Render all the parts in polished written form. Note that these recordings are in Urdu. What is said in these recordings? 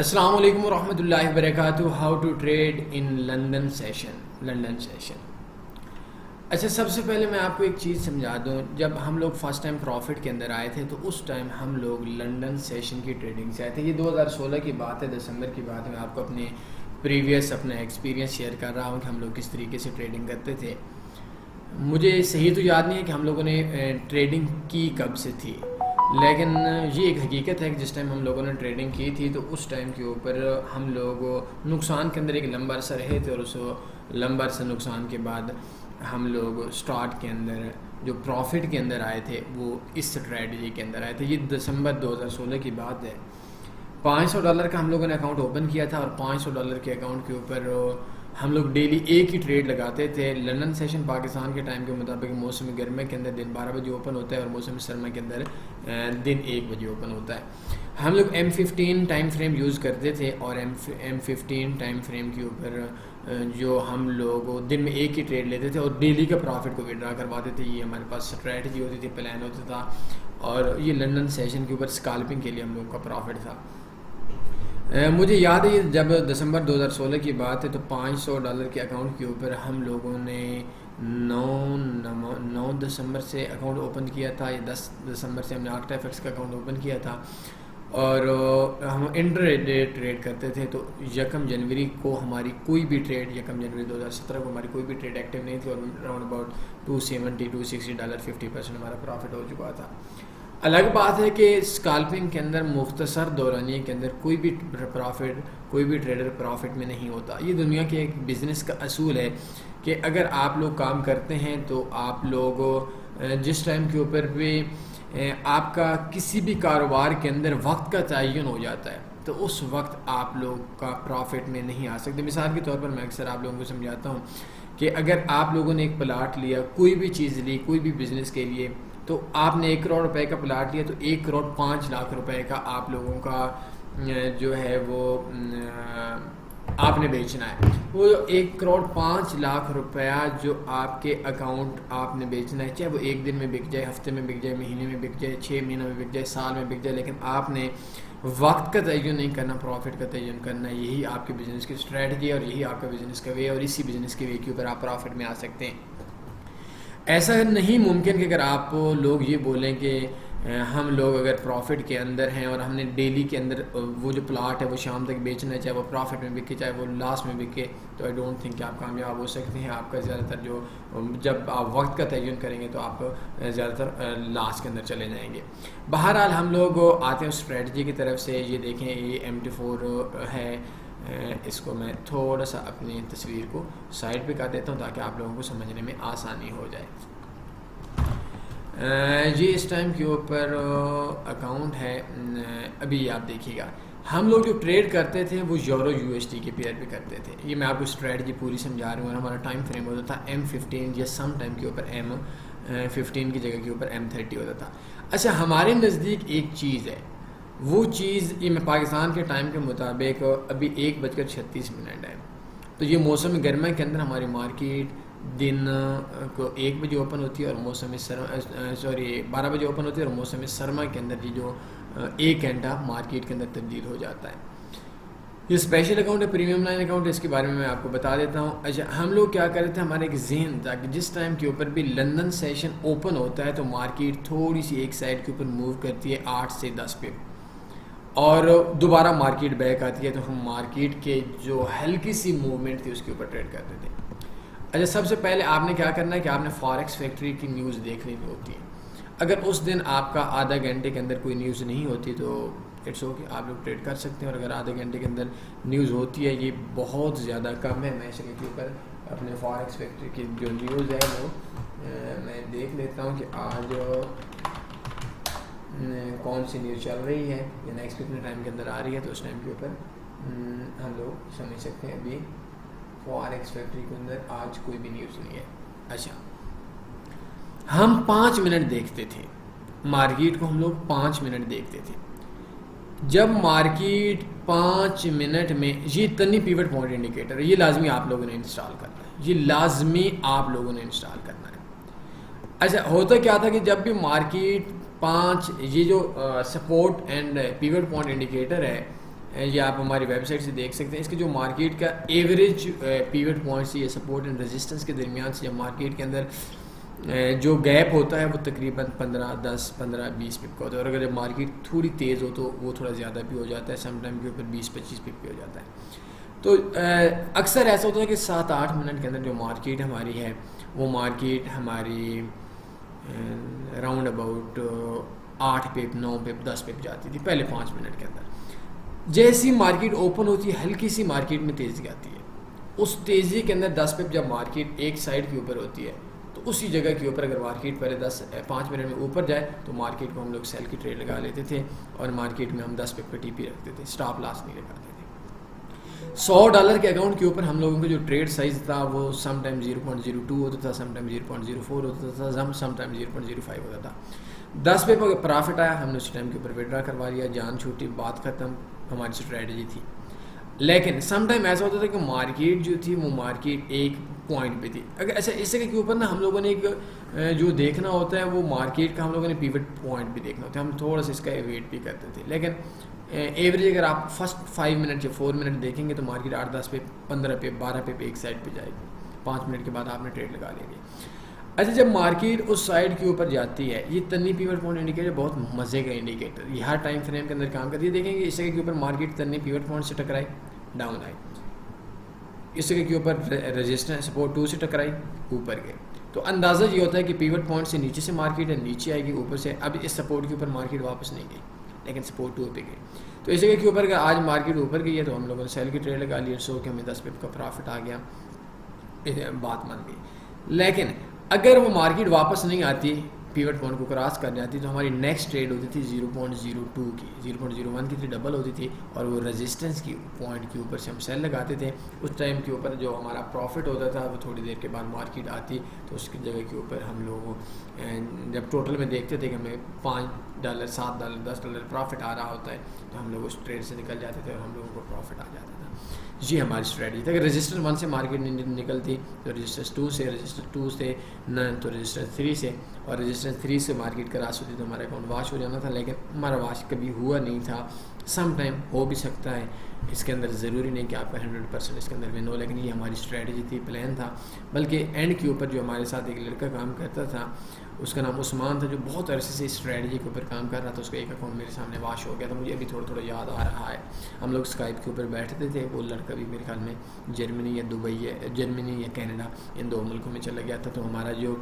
السلام علیکم ورحمۃ اللہ وبرکاتہ. How to trade in London session. اچھا، سب سے پہلے میں آپ کو ایک چیز سمجھا دوں. جب ہم لوگ فرسٹ ٹائم پروفٹ کے اندر آئے تھے تو اس ٹائم ہم لوگ لندن سیشن کی ٹریڈنگ سے آئے تھے. یہ 2016 کی بات ہے، دسمبر کی بات ہے. میں آپ کو اپنے پریویس اپنا ایکسپیرینس شیئر کر رہا ہوں کہ ہم لوگ کس طریقے سے ٹریڈنگ کرتے تھے. مجھے صحیح تو یاد نہیں ہے کہ ہم لوگوں نے ٹریڈنگ کی کب سے تھی، لیکن یہ ایک حقیقت ہے کہ جس ٹائم ہم لوگوں نے ٹریڈنگ کی تھی تو اس ٹائم کے اوپر ہم لوگ نقصان کے اندر ایک لمبا عرصہ رہے تھے، اور اس لمبا عرصہ نقصان کے بعد ہم لوگ سٹارٹ کے اندر جو پروفٹ کے اندر آئے تھے وہ اس اسٹریٹجی کے اندر آئے تھے. یہ دسمبر 2016 کی بات ہے. $500 کا ہم لوگوں نے اکاؤنٹ اوپن کیا تھا، اور $500 کے اکاؤنٹ کے اوپر ہم لوگ ڈیلی ایک ہی ٹریڈ لگاتے تھے. لندن سیشن پاکستان کے ٹائم کے مطابق موسم گرما کے اندر دن 12 بجے اوپن ہوتا ہے، اور موسم سرما کے اندر دن 1 بجے اوپن ہوتا ہے. ہم لوگ M15 ٹائم فریم یوز کرتے تھے، اور M15 ٹائم فریم کے اوپر جو ہم لوگ دن میں ایک ہی ٹریڈ لیتے تھے اور ڈیلی کا پروفٹ کو وڈرا کرواتے تھے. یہ ہمارے پاس اسٹریٹجی ہوتی تھی، پلان ہوتا تھا، اور یہ لندن سیشن کے اوپر اسکالپنگ کے لیے ہم لوگوں کا پروفٹ تھا. مجھے یاد ہے جب دسمبر 2016 کی بات ہے تو $500 کے اکاؤنٹ کے اوپر ہم لوگوں نے 9 دسمبر سے اکاؤنٹ اوپن کیا تھا، یا 10 دسمبر سے ہم نے آکٹا ایف ایکس کا اکاؤنٹ اوپن کیا تھا، اور ہم انٹر ڈے ٹریڈ کرتے تھے. تو 1 جنوری کو ہماری کوئی بھی ٹریڈ 1 جنوری 2017 کو ہماری کوئی بھی ٹریڈ ایکٹیو نہیں تھی، اور اراؤنڈ اباؤٹ $270-260 50% ہمارا پروفٹ ہو چکا تھا. الگ بات ہے کہ اسکالپنگ کے اندر مختصر دورانیے کے اندر کوئی بھی پروفٹ، کوئی بھی ٹریڈر پروفٹ میں نہیں ہوتا. یہ دنیا کے ایک بزنس کا اصول ہے کہ اگر آپ لوگ کام کرتے ہیں تو آپ لوگ جس ٹائم کے اوپر بھی آپ کا کسی بھی کاروبار کے اندر وقت کا تعین ہو جاتا ہے تو اس وقت آپ لوگ کا پروفٹ میں نہیں آ سکتے. مثال کے طور پر میں اکثر آپ لوگوں کو سمجھاتا ہوں کہ اگر آپ لوگوں نے ایک پلاٹ لیا، کوئی بھی چیز لی، کوئی بھی بزنس کے لیے، تو آپ نے 1 کروڑ روپے کا پلاٹ لیا تو 1 کروڑ 5 لاکھ روپے کا آپ لوگوں کا جو ہے وہ آپ نے بیچنا ہے. وہ 1 کروڑ 5 لاکھ روپیہ جو آپ کے اکاؤنٹ آپ نے بیچنا ہے، چاہے وہ ایک دن میں بک جائے، ہفتے میں بک جائے، مہینے میں بک جائے، 6 مہینوں میں بک جائے، سال میں بک جائے، لیکن آپ نے وقت کا تعین نہیں کرنا، پروفٹ کا تعین کرنا. یہی آپ کے بزنس کی اسٹریٹجی ہے، اور یہی آپ کا بزنس کا وے ہے، اور اسی بزنس کے وے کے اوپر آپ پروفٹ میں آ سکتے ہیں. ایسا نہیں ممکن کہ اگر آپ لوگ یہ بولیں کہ ہم لوگ اگر پروفٹ کے اندر ہیں اور ہم نے ڈیلی کے اندر وہ جو پلاٹ ہے وہ شام تک بیچنا ہے، چاہے وہ پروفٹ میں بکے چاہے وہ لاس میں بکے، تو آئی ڈونٹ تھنک کہ آپ کامیاب ہو سکتے ہیں. آپ کا زیادہ تر جو جب آپ وقت کا تعین کریں گے تو آپ زیادہ تر لاس کے اندر چلے جائیں گے. بہرحال ہم لوگ آتے ہیں اسٹریٹجی کی طرف سے. یہ دیکھیں، یہ MT4 ہے. اس کو میں تھوڑا سا اپنی تصویر کو سائڈ پہ کر دیتا ہوں تاکہ آپ لوگوں کو سمجھنے میں آسانی ہو جائے. یہ اس ٹائم کے اوپر اکاؤنٹ ہے. ابھی آپ دیکھیے گا ہم لوگ جو ٹریڈ کرتے تھے وہ یورو USD کے پیئر پہ کرتے تھے. یہ میں آپ کو اسٹریٹجی پوری سمجھا رہا ہوں. اور ہمارا ٹائم فریم ہوتا تھا M15 یا سم ٹائم کے اوپر M15 کی جگہ کے اوپر M30 ہوتا تھا. اچھا، ہمارے نزدیک ایک چیز ہے، وہ چیز یہ میں پاکستان کے ٹائم کے مطابق ابھی 1:36 ہے. تو یہ موسم گرما کے اندر ہماری مارکیٹ دن کو 1 بجے اوپن ہوتی ہے، اور موسم 12 بجے اوپن ہوتی ہے، اور موسم سرما کے اندر یہ جو 1 گھنٹہ مارکیٹ کے اندر تبدیل ہو جاتا ہے. یہ اسپیشل اکاؤنٹ ہے، پریمیم لائن اکاؤنٹ ہے. اس کے بارے میں آپ کو بتا دیتا ہوں. اچھا، ہم لوگ کیا کرتے ہیں، ہمارا ایک ذہن تھا کہ جس ٹائم کے اوپر بھی لندن سیشن اوپن ہوتا ہے تو مارکیٹ تھوڑی سی ایک سائڈ کے اوپر موو کرتی ہے 8 سے 10 پہ، اور دوبارہ مارکیٹ بیک آتی ہے. تو ہم مارکیٹ کے جو ہلکی سی موومنٹ تھی اس کے اوپر ٹریڈ کرتے تھے. اچھا، سب سے پہلے آپ نے کیا کرنا ہے کہ آپ نے فاریکس فیکٹری کی نیوز دیکھ لینی ہوتی ہے. اگر اس دن آپ کا آدھا گھنٹے کے اندر کوئی نیوز نہیں ہوتی تو اٹس اوکے، آپ لوگ ٹریڈ کر سکتے ہیں. اور اگر آدھے گھنٹے کے اندر نیوز ہوتی ہے، یہ بہت زیادہ کم ہے. میں اس کے اوپر اپنے فاریکس فیکٹری کی جو نیوز ہے وہ میں دیکھ لیتا ہوں کہ آج کون سی نیوز چل رہی ہے یا نیکسٹ کتنے ٹائم کے اندر آ رہی ہے. تو اس ٹائم کے اوپر ہم لوگ سمجھ سکتے ہیں ابھی فاریکس فیکٹری کے اندر آج کوئی بھی نیوز نہیں ہے. اچھا، ہم 5 منٹ دیکھتے تھے مارکیٹ کو، ہم لوگ 5 منٹ دیکھتے تھے. جب مارکیٹ 5 منٹ میں یہ تنی پیوٹ پوائنٹ انڈیکیٹر ہے، یہ لازمی آپ لوگوں نے انسٹال کرنا ہے. یہ لازمی آپ لوگوں نے انسٹال کرنا ہے. اچھا، ہوتا کیا تھا کہ جب بھی مارکیٹ 5 یہ جو support and pivot point indicator ہے یہ آپ ہماری ویب سائٹ سے دیکھ سکتے ہیں. اس کے جو مارکیٹ کا ایوریج پیوٹ پوائنٹس یا سپورٹ اینڈ ریزسٹنس کے درمیان سے جب مارکیٹ کے اندر جو گیپ ہوتا ہے وہ تقریباً 10-15-20 پپ کا ہوتا ہے, اور اگر جب مارکیٹ تھوڑی تیز ہو تو وہ تھوڑا زیادہ بھی ہو جاتا ہے, سم ٹائم کے اوپر 20-25 پپ بھی ہو جاتا ہے. تو اکثر ایسا ہوتا ہے کہ 7-8 منٹ کے اندر جو مارکیٹ ہماری ہے وہ مارکیٹ ہماری راؤنڈ اباؤٹ 8 پپ 9 پپ 10 پپ جاتی تھی پہلے 5 منٹ کے اندر. جیسی مارکیٹ اوپن ہوتی ہے ہلکی سی مارکیٹ میں تیزی آتی ہے, اس تیزی کے اندر 10 پپ جب مارکیٹ ایک سائڈ کے اوپر ہوتی ہے تو اسی جگہ کے اوپر اگر مارکیٹ پہلے 5 منٹ میں اوپر جائے تو مارکیٹ کو ہم لوگ سیل کی ٹریڈ لگا لیتے تھے, اور مارکیٹ میں ہم 10 پپ کا ٹی پی رکھتے تھے, اسٹاپ لاس نہیں لگاتے تھے. $100 کے اکاؤنٹ کے اوپر ہم لوگوں کا جو ٹریڈ سائز تھا وہ سم ٹائم 0.02 ہوتا تھا, سم ٹائم 0.04 ہوتا تھا, سم ٹائم 0.05 ہوتا تھا. 10 پپ اگر پرافٹ آیا ہم نے اس ٹائم کے اوپر وڈرا کروا لیا, جان چھوٹی, بات ختم, ہماری اسٹریٹجی تھی. لیکن سم ٹائم ایسا ہوتا تھا کہ مارکیٹ جو تھی وہ مارکیٹ ایک پوائنٹ پہ تھی. اگر ایسا اس جگہ کے اوپر نا ہم لوگوں نے ایک جو دیکھنا ہوتا ہے وہ مارکیٹ کا ہم لوگوں نے پیوٹ پوائنٹ بھی دیکھنا ہوتا ہے, ہم تھوڑا سا اس کا ویٹ بھی کرتے تھے. لیکن ایوریج اگر آپ فرسٹ 5 منٹ یا 4 منٹ دیکھیں گے تو مارکیٹ 8-10 پہ 15 پہ 12 پہ ایک سائڈ پہ جائے گی, 5 منٹ کے بعد آپ نے ٹریڈ لگا لیں گے. اچھا, جب مارکیٹ اس سائڈ کے اوپر جاتی ہے, یہ تنی پیوٹ پوائنٹ انڈیکیٹر بہت مزے کا انڈیکیٹر, یہ ہر ٹائم فریم کے اندر کام کرتی ہے. دیکھیں گے اس جگہ کے اوپر مارکیٹ تنی پیوٹ پوائنٹ سے ٹکرائی, ڈاؤن آئی, اس جگہ کے اوپر رجسٹنس سپورٹ 2 سے ٹکرائی, اوپر گئے. تو اندازہ یہ ہوتا ہے کہ پیوٹ پوائنٹ سے نیچے سے مارکیٹ ہے, نیچے آئے گی, اوپر سے اب اس سپورٹ کے اوپر مارکیٹ واپس نہیں گئی لیکن سپورٹ 2 پہ گئی. تو اس جگہ کے اوپر اگر آج مارکیٹ اوپر گئی ہے تو ہم لوگوں نے سیل کی ٹریڈ لگا لی, سو کہ ہمیں 10 پپ کا پرافٹ آ گیا, بات مان گئی. لیکن اگر وہ مارکیٹ واپس نہیں آتی, پیوٹ پوائنٹ کو کراس کر جاتی, تو ہماری نیکسٹ ٹریڈ ہوتی تھی 0.02 کی, 0.01 کی تھی, ڈبل ہوتی تھی, اور وہ ریزسٹنس کی پوائنٹ کے اوپر سے ہم سیل لگاتے تھے. اس ٹائم کے اوپر جو ہمارا پروفٹ ہوتا تھا وہ تھوڑی دیر کے بعد مارکیٹ آتی تو اس کی جگہ کے اوپر ہم لوگ جب ٹوٹل میں دیکھتے تھے کہ ہمیں $5 $7 $10 پروفٹ آ رہا ہوتا ہے تو ہم لوگ اس ٹریڈ سے نکل جاتے تھے اور ہم لوگوں کو پروفٹ آ جاتا تھا. یہ ہماری اسٹریٹجی تھی. اگر رجسٹر 1 سے مارکیٹ نکلتی تو رجسٹر 2 سے, رجسٹر 2 سے نہ تو رجسٹر 3 سے, اور رجسٹر 3 سے مارکیٹ کراس ہوتی تو ہمارا اکاؤنٹ واش ہو جانا تھا. لیکن ہمارا واش کبھی ہوا نہیں تھا, سم ٹائم ہو بھی سکتا ہے, اس کے اندر ضروری نہیں کہ آپ کا 100% اس کے اندر ون ہو, لیکن یہ ہماری اسٹریٹجی تھی, پلان تھا. بلکہ اینڈ کے اوپر جو ہمارے ساتھ ایک لڑکا کام کرتا تھا, اس کا نام عثمان تھا, جو بہت عرصے سے اسٹریٹجی کے اوپر کام کر رہا تھا, اس کا ایک اکاؤنٹ میرے سامنے واش ہو گیا تھا. مجھے ابھی تھوڑا تھوڑا یاد آ رہا ہے. ہم لوگ اسکائپ کے اوپر بیٹھتے تھے, وہ لڑکا بھی میرے خیال میں جرمنی یا دبئی ہے, جرمنی یا کینیڈا, ان 2 ملکوں میں چلا گیا تھا. تو ہمارا جو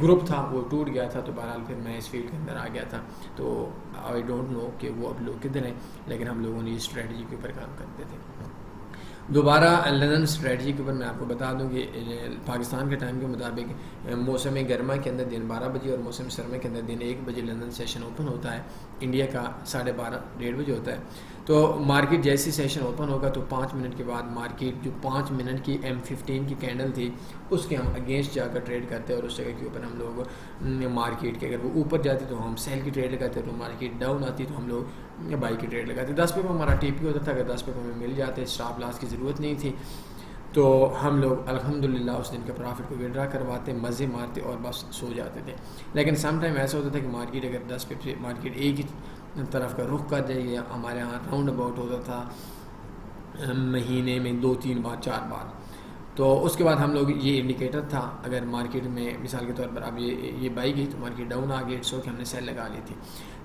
گروپ تھا وہ ٹوٹ گیا تھا. تو بہرحال پھر میں اس فیلڈ کے اندر آ گیا تھا. تو آئی ڈونٹ نو کہ وہ اب لوگ کدھر ہیں, لیکن ہم لوگوں نے اسٹریٹجی کے اوپر کام کرتے تھے. دوبارہ لندن اسٹریٹجی کے اوپر میں آپ کو بتا دوں کہ پاکستان کے ٹائم کے مطابق موسم گرما کے اندر دن 12 بجے اور موسم سرما کے اندر دن 1 بجے لندن سیشن اوپن ہوتا ہے. انڈیا کا 12:30 1:30 بجے ہوتا ہے. تو مارکیٹ جیسی سیشن اوپن ہوگا تو 5 منٹ کے بعد مارکیٹ جو 5 منٹ کی M15 کی کینڈل تھی اس کے ہم اگینسٹ جا کر ٹریڈ کرتے ہیں, اور اس جگہ کے اوپر ہم لوگ مارکیٹ کے اگر وہ اوپر جاتی تو ہم سیل کی ٹریڈ لگاتے, تو مارکیٹ ڈاؤن آتی تو ہم لوگ بائی کی ٹریڈ لگاتے. 10 پپ ہمارا ٹی پی ہوتا تھا, اگر 10 پپ ہمیں مل جاتے, اسٹاپ لاس کی ضرورت نہیں تھی, تو ہم لوگ الحمدللہ اس دن کا پرافٹ کو وڈرا کرواتے, مزے مارتے اور بس سو جاتے تھے. لیکن سم ٹائم ایسا ہوتا تھا کہ مارکیٹ اگر 10 پپ سے مارکیٹ ایک ہی طرف کا رخ کر جائے, یا ہمارے یہاں راؤنڈ اباؤٹ ہوتا تھا مہینے میں 2-3 بار 4 بار, تو اس کے بعد ہم لوگ یہ انڈیکیٹر تھا. اگر مارکیٹ میں مثال کے طور پر اب یہ بائی گئی تو مارکیٹ ڈاؤن آ گئی, سو کہ ہم نے سیل لگا لی تھی.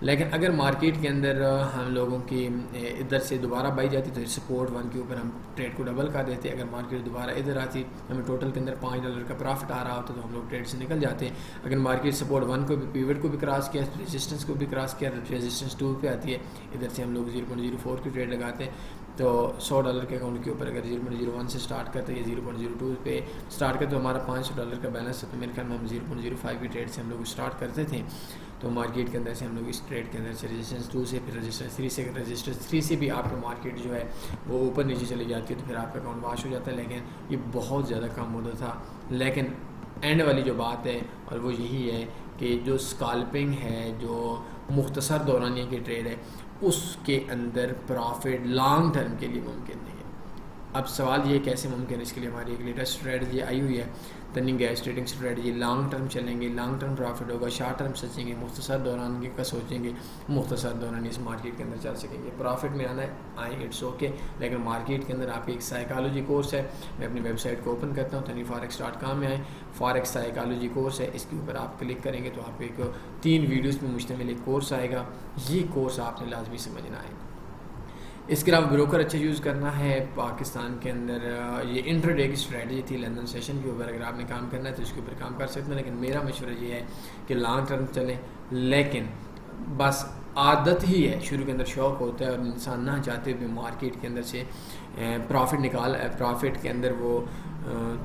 لیکن اگر مارکیٹ کے اندر ہم لوگوں کی ادھر سے دوبارہ بائی جاتی تو سپورٹ 1 کے اوپر ہم ٹریڈ کو ڈبل کر دیتے. اگر مارکیٹ دوبارہ ادھر آتی, ہمیں ٹوٹل کے اندر $5 کا پرافٹ آ رہا ہوتا تو ہم لوگ ٹریڈ سے نکل جاتے. اگر مارکیٹ سپورٹ 1 کو بھی پیوٹ کو بھی کراس کیا, ریزسٹنس کو بھی کراس کیا, ریزسٹنس 2 پہ آتی ہے, ادھر سے ہم لوگ 0.04 کی ٹریڈ لگاتے. تو $100 کے اکاؤنٹ کے اوپر اگر 0.01 سے اسٹارٹ کرتے یا 0.02 پہ اسٹارٹ کرتے تو ہمارا $500 کا بیلنس ہے, تو میرے خیال میں ہم 0.05 کی ٹریڈ سے ہم لوگ اسٹارٹ کرتے تھے. تو مارکیٹ کے اندر سے ہم لوگ اس ٹریڈ کے اندر سے رجسٹنس 2 سے پھر رجسٹنس 3 سے, رجسٹنس 3 سے بھی آپ کا مارکیٹ جو ہے وہ اوپر نیچے چلی جاتی ہے تو پھر آپ کا اکاؤنٹ واش ہو جاتا ہے. لیکن یہ بہت زیادہ کم ہوتا تھا. لیکن اینڈ والی جو بات ہے اور وہ یہی ہے کہ جو اسکالپنگ ہے, جو مختصر دورانیے کی ٹریڈ ہے, اس کے اندر پرافٹ لانگ ٹرم کے لیے ممکن نہیں ہے. اب سوال یہ کیسے ممکن ہے، اس کے لیے ہماری ایک لیٹسٹ اسٹریٹجی آئی ہوئی ہے، turning gas trading strategy. Long term چلیں گے، لانگ ٹرم پروفٹ ہوگا. شارٹ ٹرم سوچیں گے، مختصر دوران کا سوچیں گے، مختصر دوران اس مارکیٹ کے اندر چل سکیں گے. پروفٹ میں آنا ہے آئیں، اٹس اوکے. لیکن مارکیٹ کے اندر آپ کی ایک سائیکالوجی کورس ہے، میں اپنی ویب سائٹ کو اوپن کرتا ہوں، TanveerForex.com میں آئیں. فارکس سائیکالوجی کورس ہے، اس کے اوپر آپ کلک کریں گے تو آپ کو ایک 3 ویڈیوز میں مشتمل ایک کورس آئے گا. یہ کورس آپ نے لازمی سمجھنا ہے. اس کے علاوہ بروکر اچھا یوز کرنا ہے پاکستان کے اندر. یہ انٹرڈے کی اسٹریٹجی تھی لندن سیشن کے اوپر، اگر آپ نے کام کرنا ہے تو اس کے اوپر کام کر سکتے ہیں. لیکن میرا مشورہ یہ ہے کہ لانگ ٹرم چلیں، لیکن بس عادت ہی ہے، شروع کے اندر شوق ہوتا ہے اور انسان نہ چاہتے ہوئے مارکیٹ کے اندر سے پروفٹ کے اندر وہ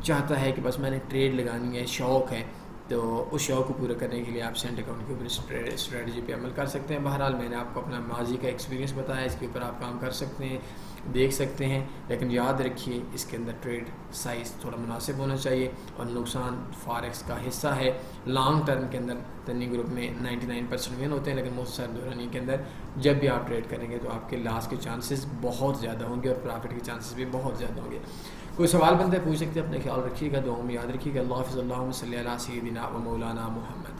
چاہتا ہے کہ بس میں نے ٹریڈ لگانی ہے، شوق ہے. تو اس شوق کو پورا کرنے کے لیے آپ سینٹ اکاؤنٹ کے اوپر اسٹریٹجی پہ عمل کر سکتے ہیں. بہرحال میں نے آپ کو اپنا ماضی کا ایکسپیرینس بتایا، اس کے اوپر آپ کام کر سکتے ہیں، دیکھ سکتے ہیں. لیکن یاد رکھیے اس کے اندر ٹریڈ سائز تھوڑا مناسب ہونا چاہیے، اور نقصان فارکس کا حصہ ہے. لانگ ٹرم کے اندر تنی گروپ میں 99% ون ہوتے ہیں، لیکن مختصر دورانی کے اندر جب بھی آپ ٹریڈ کریں گے تو آپ کے لاس کے چانسز بہت زیادہ ہوں گے اور پرافٹ کے چانسز بھی بہت زیادہ ہوں گے. کوئی سوال بنتا ہے پوچھ سکتے ہیں. اپنے خیال رکھیے گا، دعاؤں میں یاد رکھیے گا. اللہ حافظ. اللہم صلی علی سیدنا و مولانا محمد.